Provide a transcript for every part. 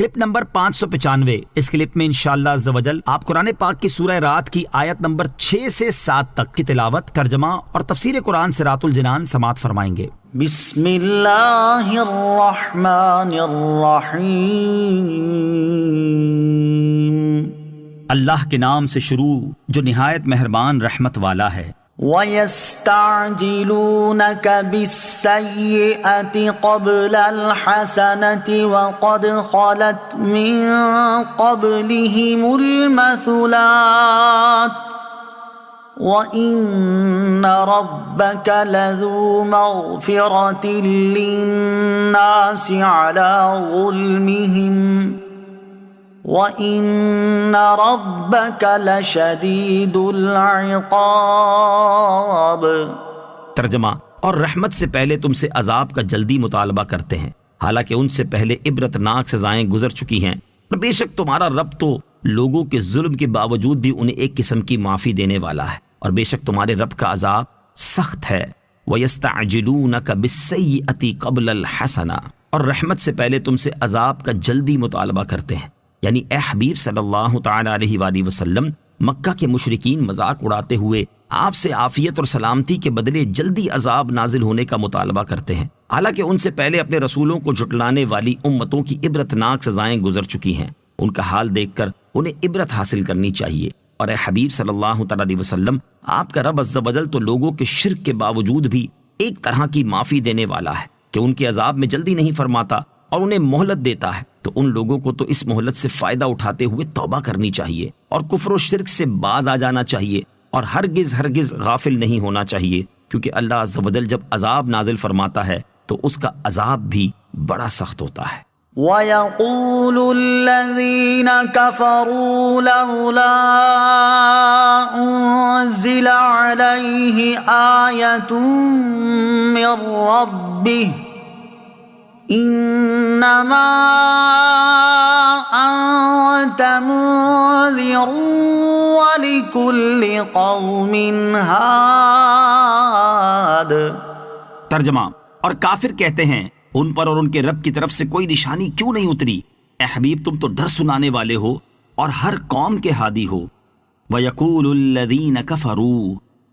Clip number 595۔ اس clip میں انشاءاللہ عز و جل آپ قرآن پاک کی سورہ رات کی آیت نمبر 6 سے 7 تک کی تلاوت، ترجمہ اور تفسیر قرآن صراط الجنان سماعت فرمائیں گے۔ بسم اللہ الرحمن الرحیم۔ اللہ کے نام سے شروع جو نہایت مہربان رحمت والا ہے۔ وَيَسْتَعْجِلُونَكَ بِالسَّيِّئَةِ قَبْلَ الْحَسَنَةِ وَقَدْ خَلَتْ مِن قَبْلِهِمُ الْمَثُلَاتُ وَإِنَّ رَبَّكَ لَذُو مَغْفِرَةٍ لِلنَّاسِ عَلَى ظُلْمِهِمْ وَإِنَّ رَبَّكَ لَشَدِيدُ الْعِقَابِ۔ ترجمہ، اور رحمت سے پہلے تم سے عذاب کا جلدی مطالبہ کرتے ہیں، حالانکہ ان سے پہلے عبرتناک سزائیں گزر چکی ہیں، اور بے شک تمہارا رب تو لوگوں کے ظلم کے باوجود بھی انہیں ایک قسم کی معافی دینے والا ہے، اور بے شک تمہارے رب کا عذاب سخت ہے۔ وَيَسْتَعْجِلُونَكَ بِالسَّيِّئَةِ قَبْلَ الْحَسَنَةِ، اور رحمت سے پہلے تم سے عذاب کا جلدی مطالبہ کرتے ہیں، یعنی اے حبیب صلی اللہ تعالی علیہ وآلہ وسلم، مکہ کے مشرکین مذاق اڑاتے ہوئے آپ سے عافیت اور سلامتی کے بدلے جلدی عذاب نازل ہونے کا مطالبہ کرتے ہیں، حالانکہ ان سے پہلے اپنے رسولوں کو جھٹلانے والی امتوں کی عبرتناک سزائیں گزر چکی ہیں۔ ان کا حال دیکھ کر انہیں عبرت حاصل کرنی چاہیے، اور اے حبیب صلی اللہ تعالی علیہ وسلم، آپ کا رب عز و جل تو لوگوں کے شرک کے باوجود بھی ایک طرح کی معافی دینے والا ہے کہ ان کے عذاب میں جلدی نہیں فرماتا اور انہیں مہلت دیتا ہے، تو ان لوگوں کو تو اس مہلت سے فائدہ اٹھاتے ہوئے توبہ کرنی چاہیے اور کفر و شرک سے باز آ جانا چاہیے، اور ہرگز غافل نہیں ہونا چاہیے، کیونکہ اللہ عز و جل جب عذاب نازل فرماتا ہے تو اس کا عذاب بھی بڑا سخت ہوتا ہے۔ وَيَقُولُ الَّذِينَ كَفَرُوا لَوْلَا أُنزِلَ عَلَيْهِ آيَةٌ مِّن رَّبِّهِ انما انت منذر ولكل قوم ہاد۔ ترجمہ، اور کافر کہتے ہیں ان پر اور ان کے رب کی طرف سے کوئی نشانی کیوں نہیں اتری؟ اے حبیب، تم تو ڈر سنانے والے ہو اور ہر قوم کے ہادی ہو۔ وَيَقُولُ الَّذِينَ كَفَرُوا،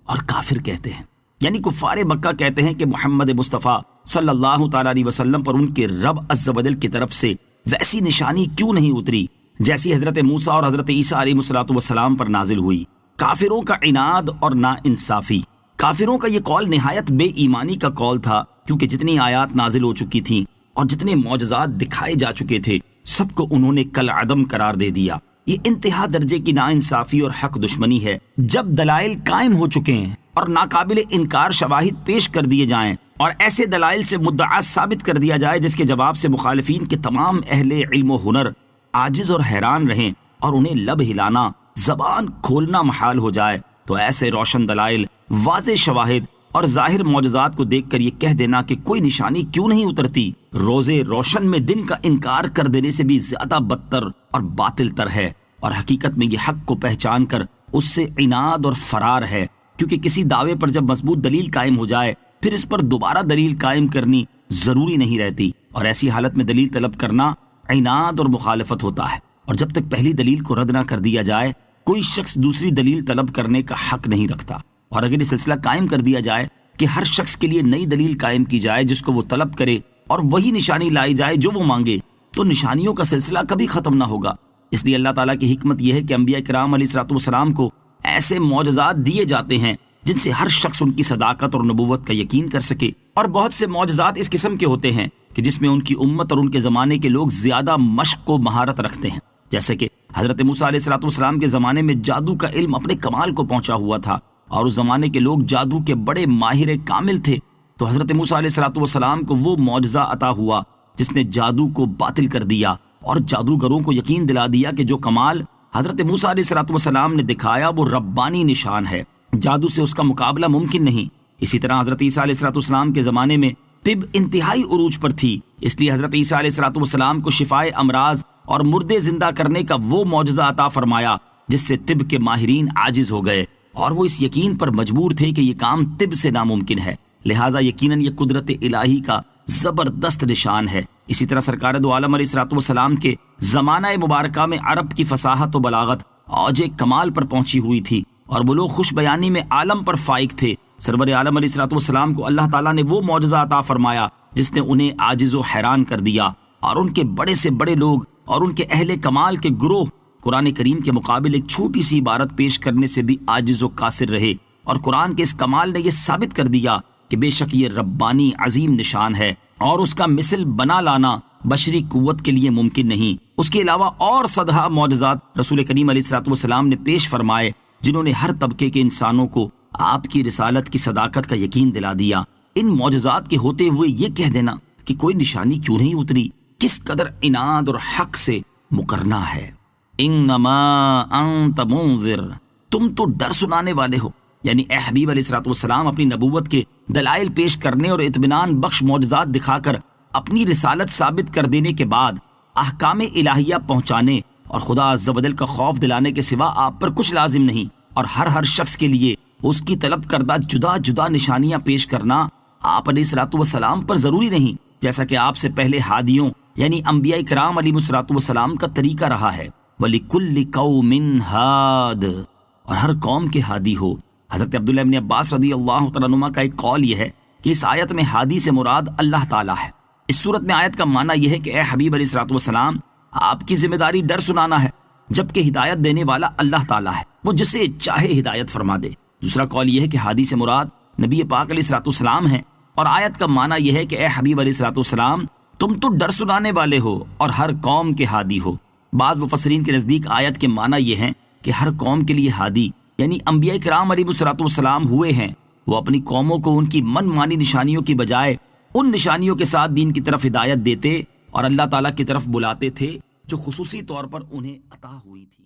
اور کافر کہتے ہیں یعنی کفار مکہ کہتے ہیں کہ محمد مصطفیٰ صلی اللہ تعالی علیہ وسلم پر ان کے رب عز و جل کی طرف سے ویسی نشانی کیوں نہیں اتری جیسی حضرت موسیٰ اور حضرت عیسیٰ علیہ السلام پر نازل ہوئی۔ کافروں کا عناد اور نا انصافی۔ کافروں کا یہ قول نہایت بے ایمانی کا قول تھا، کیونکہ جتنی آیات نازل ہو چکی تھیں اور جتنے معجزات دکھائے جا چکے تھے، سب کو انہوں نے کل عدم قرار دے دیا۔ یہ انتہا درجے کی نا انصافی اور حق دشمنی ہے۔ جب دلائل قائم ہو چکے ہیں اور ناقابل انکار شواہد پیش کر دیے جائیں اور ایسے دلائل سے مدعا ثابت کر دیا جائے جس کے جواب سے مخالفین کے تمام اہل علم و ہنر عاجز اور حیران رہیں اور انہیں لب ہلانا، زبان کھولنا محال ہو جائے، تو ایسے روشن دلائل، واضح شواہد اور ظاہر معجزات کو دیکھ کر یہ کہہ دینا کہ کوئی نشانی کیوں نہیں اترتی، روزے روشن میں دن کا انکار کر دینے سے بھی زیادہ بدتر اور باطل تر ہے، اور حقیقت میں یہ حق کو پہچان کر اس سے عناد اور فرار ہے، کیونکہ کسی دعوے پر جب مضبوط دلیل قائم ہو جائے پھر اس پر دوبارہ دلیل قائم کرنی ضروری نہیں رہتی، اور ایسی حالت میں دلیل طلب کرنا عناد اور مخالفت ہوتا ہے، اور جب تک پہلی دلیل کو رد نہ کر دیا جائے کوئی شخص دوسری دلیل طلب کرنے کا حق نہیں رکھتا، اور اگر یہ سلسلہ قائم کر دیا جائے کہ ہر شخص کے لیے نئی دلیل قائم کی جائے جس کو وہ طلب کرے اور وہی نشانی لائی جائے جو وہ مانگے، تو نشانیوں کا سلسلہ کبھی ختم نہ ہوگا۔ اس لیے اللہ تعالیٰ کی حکمت یہ ہے کہ انبیاء کرام علیہ السلام کو ایسے معجزات دیے جاتے ہیں جن سے ہر شخص ان کی صداقت اور نبوت کا یقین کر سکے، اور بہت سے معجزات اس قسم کے ہوتے ہیں کہ جس میں ان کی امت اور ان کے زمانے کے لوگ زیادہ مشق و مہارت رکھتے ہیں، جیسے کہ حضرت موسیٰ علیہ السلام کے زمانے میں جادو کا علم اپنے کمال کو پہنچا ہوا تھا، اور اس زمانے کے لوگ جادو کے بڑے ماہر کامل تھے، تو حضرت موسیٰ علیہ السلام کو وہ معجزہ عطا ہوا جس نے جادو کو باطل کر دیا اور جادوگروں کو یقین دلا دیا کہ جو کمال حضرت موسیٰ علیہ السلام نے دکھایا وہ ربانی نشان ہے، جادو سے اس کا مقابلہ ممکن نہیں۔ اسی طرح حضرت عیسیٰ علیہ السلام کے زمانے میں طب انتہائی عروج پر تھی، اس لیے حضرت عیسیٰ علیہ السلام کو شفائے امراض اور مردے زندہ کرنے کا وہ معجزہ عطا فرمایا جس سے طب کے ماہرین عاجز ہو گئے، اور وہ اس یقین پر مجبور تھے کہ یہ کام طب سے ناممکن ہے، لہٰذا یقیناً یہ قدرت الہی کا زبردست نشان ہے اسی طرح سرکار دو عالم علیہ الصلوۃ والسلام کے زمانہ مبارکہ میں عرب کی فصاحت و بلاغت اوج کمال پر پہنچی ہوئی تھی اور وہ لوگ خوش بیانی میں عالم پر فائق تھے۔ سرور عالم علیہ الصلوۃ والسلام کو اللہ تعالیٰ نے وہ معجزہ عطا فرمایا جس نے انہیں عاجز و حیران کر دیا، اور ان کے بڑے سے بڑے لوگ اور ان کے اہل کمال کے گروہ قرآن کریم کے مقابل ایک چھوٹی سی عبارت پیش کرنے سے بھی عاجز و قاصر رہے، اور قرآن کے اس کمال نے یہ ثابت کر دیا کہ بے شک یہ ربانی عظیم نشان ہے اور اس کا مثل بنا لانا بشری قوت کے لیے ممکن نہیں۔ اس کے علاوہ اور صدہا معجزات رسول کریم علیہ الصلوۃ والسلام نے پیش فرمائے جنہوں نے ہر طبقے کے انسانوں کو آپ کی رسالت کی صداقت کا یقین دلا دیا۔ ان معجزات کے ہوتے ہوئے یہ کہہ دینا کہ کوئی نشانی کیوں نہیں اتری، کس قدر عناد اور حق سے مقرنہ ہے۔ انما انت منذر، تم تو ڈر سنانے والے ہو، یعنی اے حبیب علیہ الصلوۃ والسلام اپنی نبوت کے دلائل پیش کرنے اور اطمینان بخش معجزات دکھا کر اپنی رسالت ثابت کر دینے کے بعد احکام الہیہ پہنچانے اور خدا عز و جل کا خوف دلانے کے سوا آپ پر کچھ لازم نہیں، اور ہر شخص کے لیے اس کی طلب کردہ جدا جدا نشانیاں پیش کرنا آپ علیہ الصلوۃ والسلام پر ضروری نہیں، جیسا کہ آپ سے پہلے ہادیوں یعنی انبیاء کرام علیہ الصلوۃ والسلام کا طریقہ رہا ہے۔ وَلِكُلِّ قَوْمٍ ہاد، اور ہر قوم کے ہادی ہو۔ حضرت عبداللہ ابن عباس رضی اللہ تعالیٰ عنہما کا ایک قول یہ ہے کہ اس آیت میں ہادی سے مراد اللہ تعالیٰ ہے۔ اس صورت میں آیت کا معنی یہ ہے کہ اے حبیب علیہ الصلوۃ والسلام آپ کی ذمہ داری ڈر سنانا ہے، جبکہ ہدایت دینے والا اللہ تعالیٰ ہے، وہ جسے چاہے ہدایت فرما دے۔ دوسرا قول یہ ہے کہ ہادی سے مراد نبی پاک علیہ الصلوۃ والسلام ہیں، اور آیت کا معنی یہ ہے کہ اے حبیب علیہ الصلوۃ والسلام تم تو ڈر سنانے والے ہو اور ہر قوم کے ہادی ہو۔ بعض مفسرین کے نزدیک آیت کے معنی یہ ہیں کہ ہر قوم کے لیے ہادی یعنی انبیاء کرام علیہ الصلوۃ والسلام ہوئے ہیں، وہ اپنی قوموں کو ان کی من مانی نشانیوں کی بجائے ان نشانیوں کے ساتھ دین کی طرف ہدایت دیتے اور اللہ تعالیٰ کی طرف بلاتے تھے جو خصوصی طور پر انہیں عطا ہوئی تھی۔